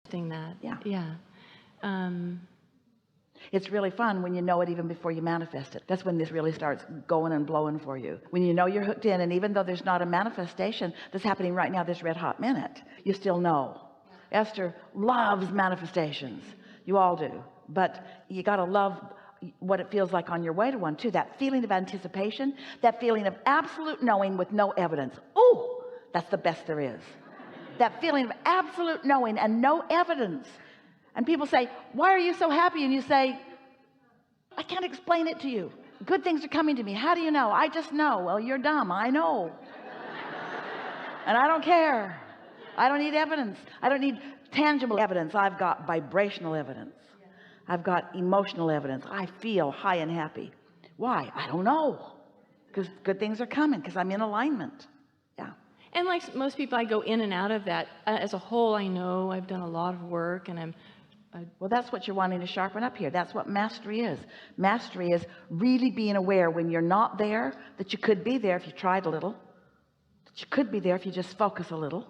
Thing that. Yeah. Yeah. It's really fun when you know it even before you manifest it. That's when this really starts going and blowing for you. When you know you're hooked in, and even though there's not a manifestation that's happening right now, this red hot minute, you still know. Esther loves manifestations. You all do. But you got to love what it feels like on your way to one too. That feeling of anticipation, that feeling of absolute knowing with no evidence. Oh, that's the best there is. That feeling of absolute knowing and no evidence. And people say, why are you so happy? And you say, I can't explain it to you. Good things are coming to me. How do you know? I just know. Well, you're dumb. I know. And I don't care. I don't need evidence. I don't need tangible evidence. I've got vibrational evidence. I've got emotional evidence. I feel high and happy. Why? I don't know. Because good things are coming, because I'm in alignment. Yeah. And like most people, I go in and out of that. As a whole, I know I've done a lot of work, and well, that's what you're wanting to sharpen up here. That's what mastery is. Mastery is really being aware when you're not there, that you could be there if you tried a little, that you could be there if you just focus a little,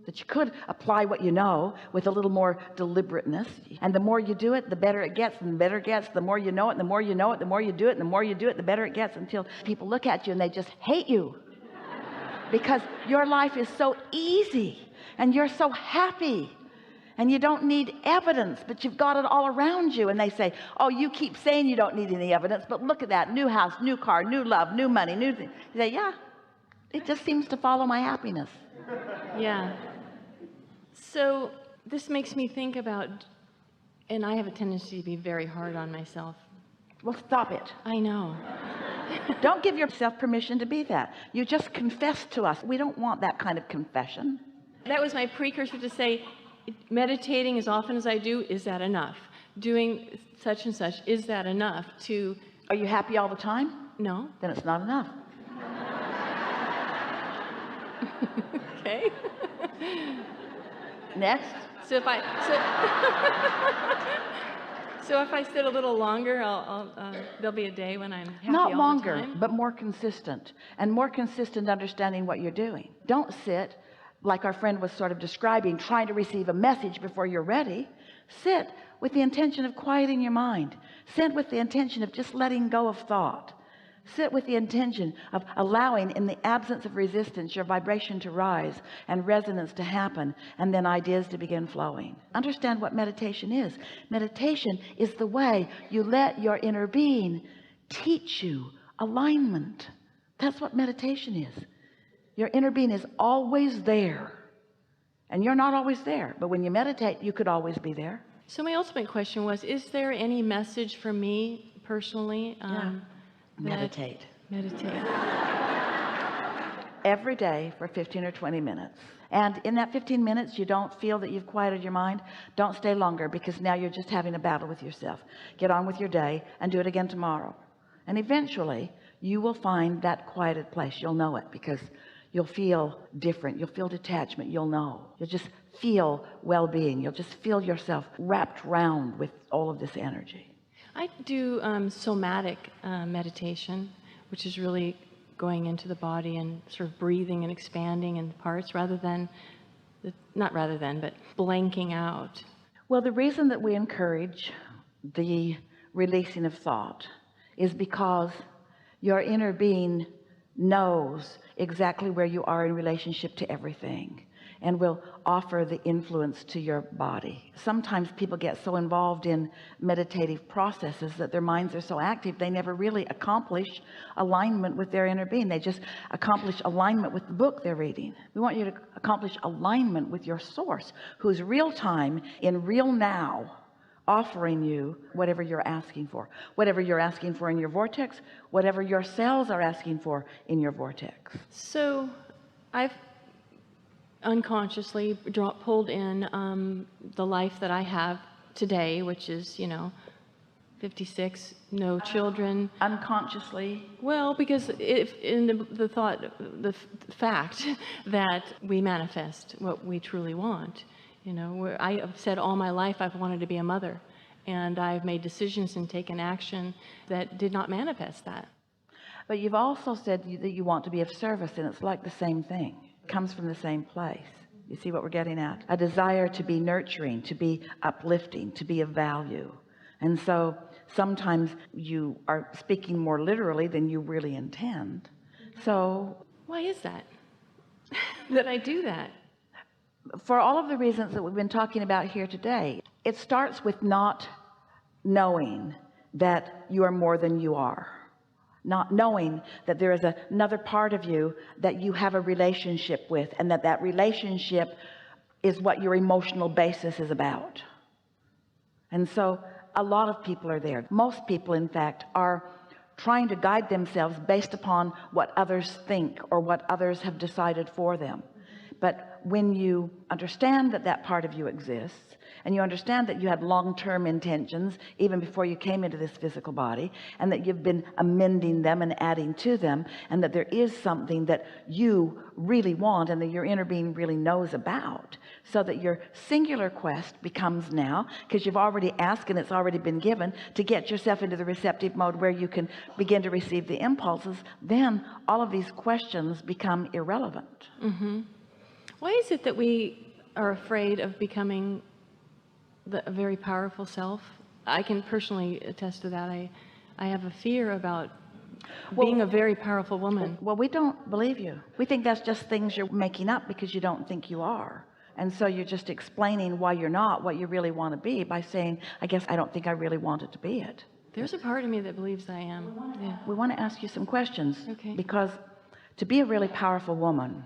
that you could apply what you know with a little more deliberateness. And the more you do it, the better it gets, and the better it gets. The more you know it, the more you know it, the more you do it, and the more you do it, the better it gets, until people look at you and they just hate you because your life is so easy and you're so happy. And you don't need evidence, but you've got it all around you. And they say, oh, you keep saying you don't need any evidence, but look at that new house, new car, new love, new money, new thing. You say, yeah, it just seems to follow my happiness. Yeah. So this makes me think about, and I have a tendency to be very hard on myself. Well, stop it. I know. Don't give yourself permission to be that. You just confess to us. We don't want that kind of confession. That was my precursor to say, meditating as often as I do, is that enough? Doing such and such, is that enough to... Are you happy all the time? No. Then it's not enough. Okay. Next. So if I sit a little longer, there'll be a day when I'm happy not all longer, the time. but more consistent, and more consistent understanding what you're doing. Don't sit like our friend was sort of describing, trying to receive a message before you're ready. Sit with the intention of quieting your mind. Sit with the intention of just letting go of thought. Sit with the intention of allowing, in the absence of resistance, your vibration to rise and resonance to happen, and then ideas to begin flowing. Understand what meditation is. Meditation is the way you let your inner being teach you alignment. That's what meditation is. Your inner being is always there, and you're not always there, but when you meditate, you could always be there. So my ultimate question was, is there any message for me personally? Meditate. Meditate. Every day for 15 or 20 minutes. And in that 15 minutes, you don't feel that you've quieted your mind, don't stay longer, because now you're just having a battle with yourself. Get on with your day and do it again tomorrow. And eventually, you will find that quieted place. You'll know it, because you'll feel different. You'll feel detachment. You'll know. You'll just feel well-being. You'll just feel yourself wrapped round with all of this energy. I do somatic meditation, which is really going into the body and sort of breathing and expanding in parts but blanking out. Well, the reason that we encourage the releasing of thought is because your inner being knows exactly where you are in relationship to everything, and will offer the influence to your body. Sometimes people get so involved in meditative processes that their minds are so active they never really accomplish alignment with their inner being. They just accomplish alignment with the book they're reading. We want you to accomplish alignment with your source, who's real time in real now, offering you whatever you're asking for, whatever you're asking for in your vortex, whatever your cells are asking for in your vortex. So I've unconsciously pulled in the life that I have today, which is 56, no children. Unconsciously? Well, because the fact that we manifest what we truly want. Where I have said all my life I've wanted to be a mother, and I've made decisions and taken action that did not manifest that. But you've also said that you want to be of service, and it's like the same thing. It comes from the same place. You see what we're getting at? A desire to be nurturing, to be uplifting, to be of value. And so sometimes you are speaking more literally than you really intend. So Why is that? That I do that? for all of the reasons that we've been talking about here today, it starts with not knowing that you are more than you are. Not knowing that there is another part of you that you have a relationship with, and that relationship is what your emotional basis is about. And so a lot of people are there. Most people, in fact, are trying to guide themselves based upon what others think or what others have decided for them. But when you understand that that part of you exists, and you understand that you had long-term intentions even before you came into this physical body, and that you've been amending them and adding to them, and that there is something that you really want and that your inner being really knows about, so that your singular quest becomes now, because you've already asked and it's already been given, to get yourself into the receptive mode where you can begin to receive the impulses, then all of these questions become irrelevant. Why is it that we are afraid of becoming a very powerful self? I can personally attest to that. I have a fear about being a very powerful woman. Well, we don't believe you. We think that's just things you're making up because you don't think you are. And so you're just explaining why you're not what you really want to be by saying, I guess I don't think I really wanted to be it. There's a part of me that believes I am. Yeah. We want to ask you some questions. Okay. Because to be a really powerful woman,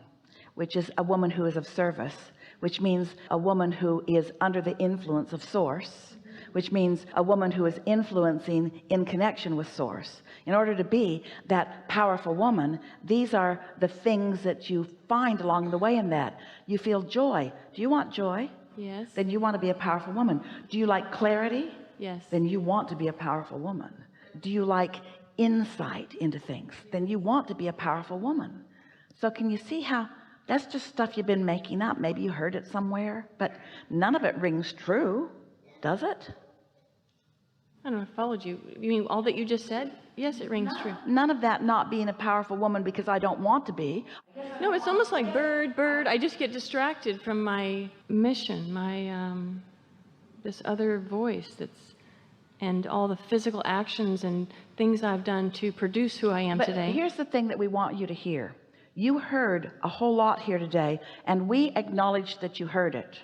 which is a woman who is of service, which means a woman who is under the influence of source, which means a woman who is influencing in connection with source. In order to be that powerful woman, these are the things that you find along the way in that. You feel joy. Do you want joy? Yes. Then you want to be a powerful woman. Do you like clarity? Yes. Then you want to be a powerful woman. Do you like insight into things? Then you want to be a powerful woman. So can you see how that's just stuff you've been making up? Maybe you heard it somewhere, but none of it rings true, does it? I don't know, I followed you. You mean all that you just said? Yes, it rings true. None of that not being a powerful woman because I don't want to be. No, it's almost like bird. I just get distracted from my mission, my this other voice and all the physical actions and things I've done to produce who I am today. Here's the thing that we want you to hear. You heard a whole lot here today, and we acknowledge that you heard it,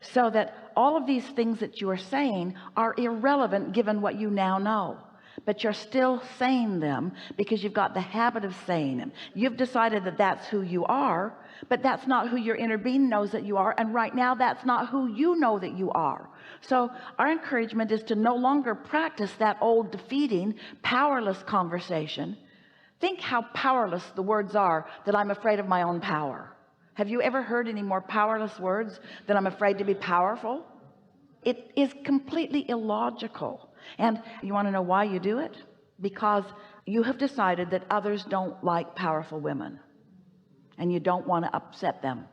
so that all of these things that you are saying are irrelevant given what you now know. But you're still saying them because you've got the habit of saying them. You've decided that that's who you are, but that's not who your inner being knows that you are. And right now, that's not who you know that you are. So our encouragement is to no longer practice that old defeating, powerless conversation. Think how powerless the words are that I'm afraid of my own power. Have you ever heard any more powerless words than I'm afraid to be powerful? It is completely illogical. And you want to know why you do it? Because you have decided that others don't like powerful women, and you don't want to upset them.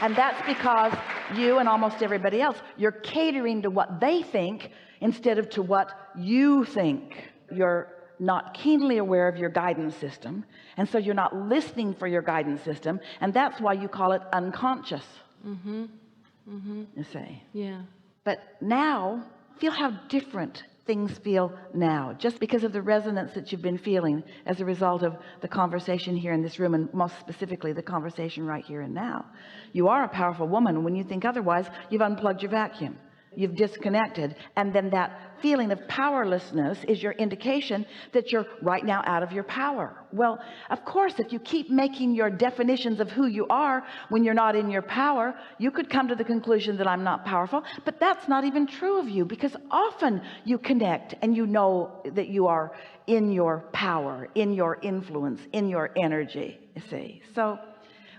And that's because you and almost everybody else, you're catering to what they think instead of to what you think. You're not keenly aware of your guidance system, and so you're not listening for your guidance system, and that's why you call it unconscious. You see. Yeah. But now, feel how different things feel now, just because of the resonance that you've been feeling as a result of the conversation here in this room, and most specifically the conversation right here and now. You are a powerful woman. When you think otherwise, you've unplugged your vacuum, you've disconnected, and then that feeling of powerlessness is your indication that you're right now out of your power. Well, of course, if you keep making your definitions of who you are when you're not in your power, you could come to the conclusion that I'm not powerful, but that's not even true of you, because often you connect and you know that you are in your power, in your influence, in your energy, you see. So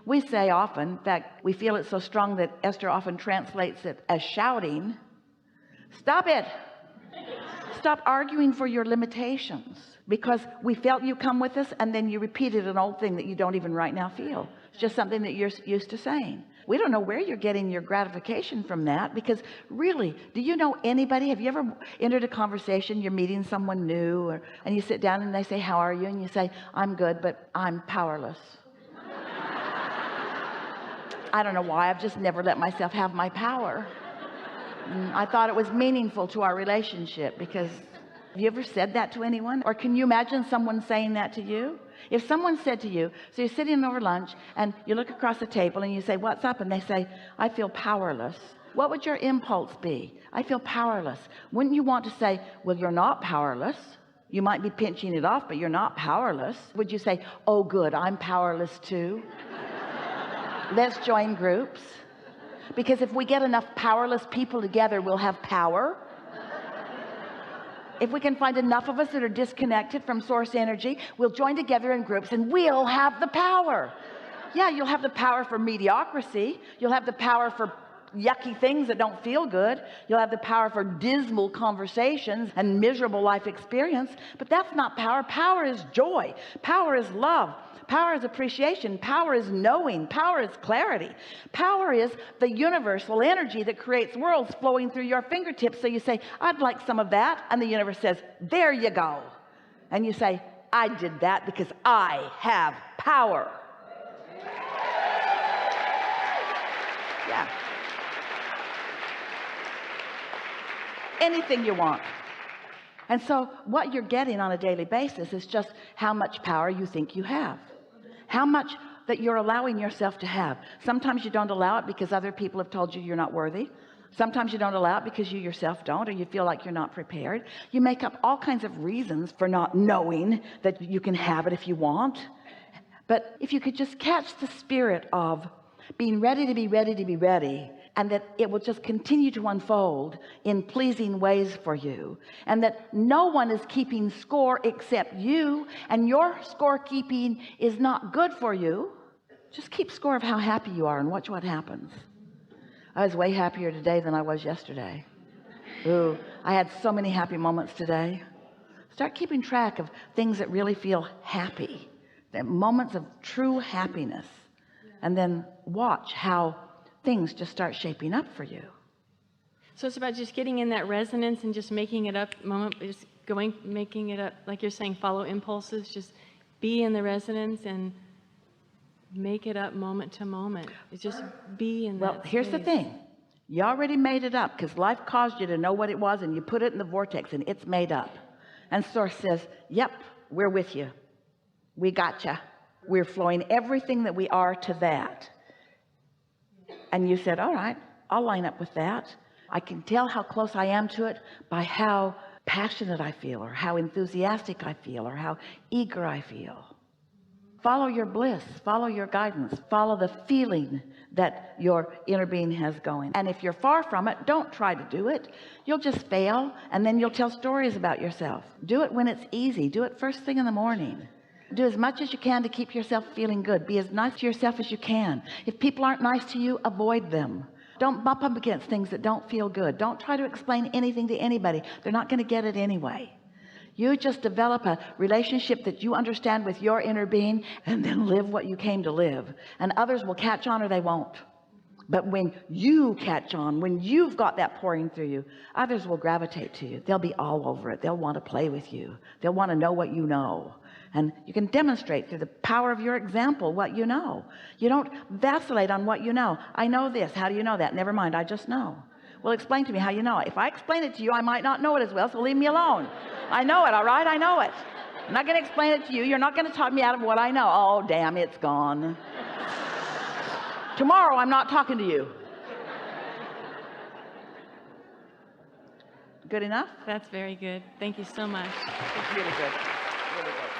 we say often, in fact, we feel it so strong that Esther often translates it as shouting, "Stop it! stop arguing for your limitations, because we felt you come with us and then you repeated an old thing that you don't even right now feel. It's just something that you're used to saying. We don't know where you're getting your gratification from that, because really, do you know anybody? Have you ever entered a conversation, you're meeting someone new, and you sit down and they say, how are you? And you say, I'm good, but I'm powerless. I don't know why, I've just never let myself have my power. I thought it was meaningful to our relationship. Because have you ever said that to anyone? Or can you imagine someone saying that to you? If someone said to you, so you're sitting over lunch and you look across the table and you say, what's up? And they say, I feel powerless. What would your impulse be? I feel powerless. Wouldn't you want to say, well, you're not powerless. You might be pinching it off, but you're not powerless. Would you say, oh good, I'm powerless too? Let's join groups. Because if we get enough powerless people together, we'll have power. If we can find enough of us that are disconnected from source energy, we'll join together in groups and we'll have the power. Yeah, you'll have the power for mediocrity. You'll have the power for yucky things that don't feel good. You'll have the power for dismal conversations and miserable life experience. But that's not power. Power is joy. Power is love. Power is appreciation. Power is knowing. Power is clarity. Power is the universal energy that creates worlds flowing through your fingertips. So you say, I'd like some of that. And the universe says, there you go. And you say, I did that because I have power. Yeah. Anything you want. And so what you're getting on a daily basis is just how much power you think you have. How much that you're allowing yourself to have. Sometimes you don't allow it because other people have told you you're not worthy. Sometimes you don't allow it because you yourself don't, or you feel like you're not prepared. You make up all kinds of reasons for not knowing that you can have it if you want. But if you could just catch the spirit of being ready to be ready to be ready, and that it will just continue to unfold in pleasing ways for you, and that no one is keeping score except you, and your scorekeeping is not good for you. Just keep score of how happy you are and watch what happens. I was way happier today than I was yesterday. Ooh, I had so many happy moments today. Start keeping track of things that really feel happy, the moments of true happiness, and then watch how things just start shaping up for you. So it's about just getting in that resonance and just making it up moment, just making it up, like you're saying, follow impulses, just be in the resonance and make it up moment to moment. It's just be in that Well, here's the thing. You already made it up because life caused you to know what it was, and you put it in the vortex and it's made up. And source says, yep, we're with you. We got you. We're flowing everything that we are to that. And you said, all right, I'll line up with that. I can tell how close I am to it by how passionate I feel, or how enthusiastic I feel, or how eager I feel. Follow your bliss, follow your guidance, follow the feeling that your inner being has going. And if you're far from it, don't try to do it. You'll just fail, and then you'll tell stories about yourself. Do it when it's easy. Do it first thing in the morning. Do as much as you can to keep yourself feeling good. Be as nice to yourself as you can. If people aren't nice to you, avoid them. Don't bump up against things that don't feel good. Don't try to explain anything to anybody. They're not going to get it anyway. You just develop a relationship that you understand with your inner being, and then live what you came to live. And others will catch on or they won't. But when you catch on, when you've got that pouring through you, others will gravitate to you. They'll be all over it. They'll want to play with you. They'll want to know what you know. And you can demonstrate through the power of your example what you know. You don't vacillate on what you know. I know this. How do you know that? Never mind. I just know. Well, explain to me how you know it. If I explain it to you, I might not know it as well, so leave me alone. I know it, all right? I know it. I'm not going to explain it to you. You're not going to talk me out of what I know. Oh, damn, it's gone. Tomorrow, I'm not talking to you. Good enough? That's very good. Thank you so much. It's really good. Really good.